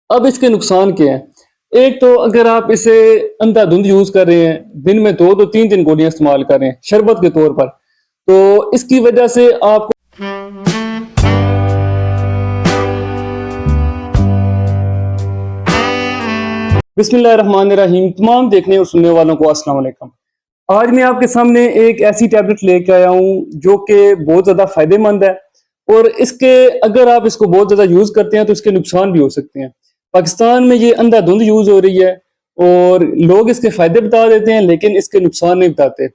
اب اس کے نقصان کیا ہیں؟ ایک تو اگر آپ اسے اندھا دھند یوز کر رہے ہیں، دن میں 2 گولیاں استعمال کر رہے ہیں شربت کے طور پر، تو اس کی وجہ سے آپ کو بسم اللہ الرحمن الرحیم۔ تمام دیکھنے اور سننے والوں کو السلام علیکم۔ آج میں آپ کے سامنے ایک ایسی ٹیبلٹ لے کے آیا ہوں جو کہ بہت زیادہ فائدہ مند ہے، اور اس کے اگر آپ اس کو بہت زیادہ یوز کرتے ہیں تو اس کے نقصان بھی ہو سکتے ہیں۔ پاکستان میں یہ اندھا دھند یوز ہو رہی ہے اور لوگ اس کے فائدے بتا دیتے ہیں لیکن اس کے نقصان نہیں بتاتے۔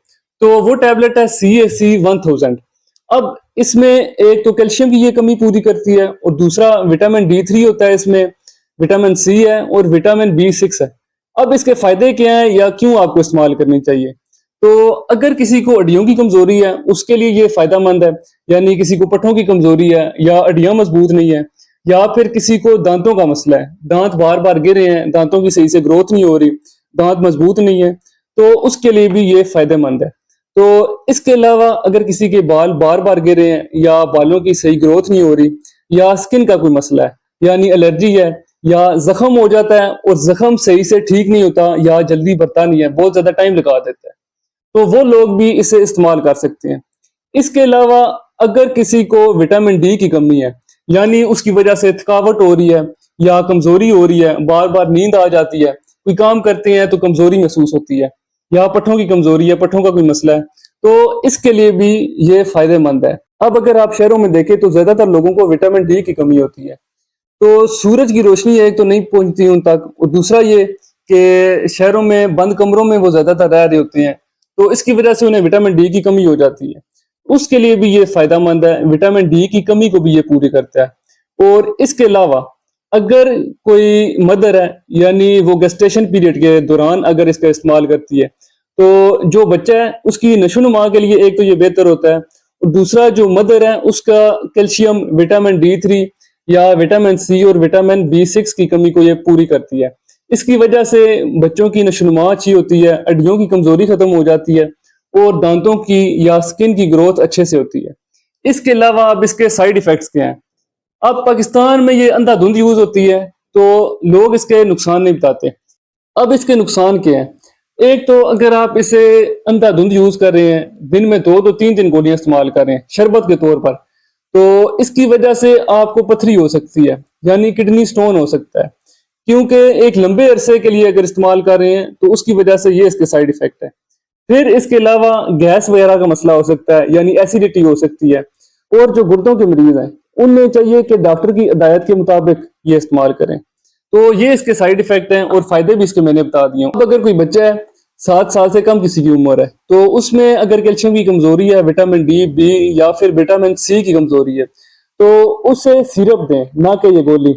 تو وہ ٹیبلٹ ہے CAC1000۔ اب اس میں ایک تو کیلشیم کی یہ کمی پوری کرتی ہے، اور دوسرا وٹامن D3 ہوتا ہے، اس میں وٹامن C ہے اور وٹامن B6 ہے۔ اب اس کے فائدے کیا ہیں یا کیوں آپ کو استعمال کرنی چاہیے؟ تو اگر کسی کو ہڈیوں کی کمزوری ہے اس کے لیے یہ فائدہ مند ہے، یعنی کسی کو پٹھوں کی کمزوری ہے یا ہڈیاں مضبوط نہیں ہے، یا پھر کسی کو دانتوں کا مسئلہ ہے، دانت بار بار گر رہے ہیں، دانتوں کی صحیح سے گروتھ نہیں ہو رہی، دانت مضبوط نہیں ہے، تو اس کے لیے بھی یہ فائدہ مند ہے۔ تو اس کے علاوہ اگر کسی کے بال بار بار گر رہے ہیں یا بالوں کی صحیح گروتھ نہیں ہو رہی، یا سکن کا کوئی مسئلہ ہے یعنی الرجی ہے، یا زخم ہو جاتا ہے اور زخم صحیح سے ٹھیک نہیں ہوتا یا جلدی بڑھتا نہیں ہے، بہت زیادہ ٹائم لگا دیتا ہے، تو وہ لوگ بھی اسے استعمال کر سکتے ہیں۔ اس کے علاوہ اگر کسی کو وٹامن ڈی کی کمی ہے، یعنی اس کی وجہ سے تھکاوٹ ہو رہی ہے یا کمزوری ہو رہی ہے، بار بار نیند آ جاتی ہے، کوئی کام کرتے ہیں تو کمزوری محسوس ہوتی ہے، یا پٹھوں کی کمزوری ہے، پٹھوں کا کوئی مسئلہ ہے، تو اس کے لیے بھی یہ فائدہ مند ہے۔ اب اگر آپ شہروں میں دیکھیں تو زیادہ تر لوگوں کو وٹامن ڈی کی کمی ہوتی ہے، تو سورج کی روشنی ایک تو نہیں پہنچتی ان تک، اور دوسرا یہ کہ شہروں میں بند کمروں میں وہ زیادہ تر رہ رہے ہوتے ہیں، تو اس کی وجہ سے انہیں وٹامن ڈی کی کمی ہو جاتی ہے۔ اس کے لیے بھی یہ فائدہ مند ہے، وٹامن ڈی کی کمی کو بھی یہ پوری کرتا ہے۔ اور اس کے علاوہ اگر کوئی مدر ہے، یعنی وہ گیسٹیشن پیریڈ کے دوران اگر اس کا استعمال کرتی ہے، تو جو بچہ ہے اس کی نشو و نما کے لیے ایک تو یہ بہتر ہوتا ہے، اور دوسرا جو مدر ہے اس کا کیلشیم، وٹامن D3 یا وٹامن C اور وٹامن B6 کی کمی کو یہ پوری کرتی ہے۔ اس کی وجہ سے بچوں کی نشو و نما اچھی ہوتی ہے، ہڈیوں کی کمزوری ختم ہو جاتی ہے، اور دانتوں کی یا سکن کی گروتھ اچھے سے ہوتی ہے۔ اس کے علاوہ اب اس کے سائیڈ ایفیکٹس کیا ہیں؟ اب پاکستان میں یہ اندھا دھند یوز ہوتی ہے تو لوگ اس کے نقصان نہیں بتاتے۔ اب اس کے نقصان کیا ہیں؟ ایک تو اگر آپ اسے اندھا دھند یوز کر رہے ہیں، دن میں 2 گولیاں استعمال کر رہے ہیں شربت کے طور پر، تو اس کی وجہ سے آپ کو پتھری ہو سکتی ہے، یعنی کڈنی سٹون ہو سکتا ہے، کیونکہ ایک لمبے عرصے کے لیے اگر استعمال کر رہے ہیں تو اس کی وجہ سے یہ اس کے سائیڈ ایفیکٹ ہے۔ پھر اس کے علاوہ گیس وغیرہ کا مسئلہ ہو سکتا ہے، یعنی ایسیڈیٹی ہو سکتی ہے، اور جو گردوں کے مریض ہیں ان میں چاہیے کہ ڈاکٹر کی ہدایت کے مطابق یہ استعمال کریں۔ تو یہ اس کے سائیڈ ایفیکٹ ہیں، اور فائدے بھی اس کے میں نے بتا دیے ہوں۔ اب اگر کوئی بچہ ہے 7 سال سے کم کسی کی عمر ہے، تو اس میں اگر کیلشیم کی کمزوری ہے، وٹامن ڈی، بی یا پھر وٹامن سی کی کمزوری ہے، تو اسے سیرپ دیں، نہ کہ یہ گولی۔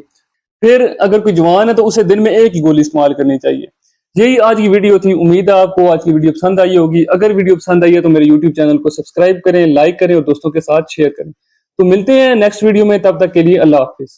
پھر اگر کوئی جوان ہے تو اسے دن میں 1 ہی گولی استعمال کرنی چاہیے۔ یہی آج کی ویڈیو تھی، امید ہے آپ کو آج کی ویڈیو پسند آئی ہوگی۔ اگر ویڈیو پسند آئی ہے تو میرے یوٹیوب چینل کو سبسکرائب کریں، لائک کریں اور دوستوں کے ساتھ شیئر کریں۔ تو ملتے ہیں نیکسٹ ویڈیو میں، تب تک کے لیے اللہ حافظ۔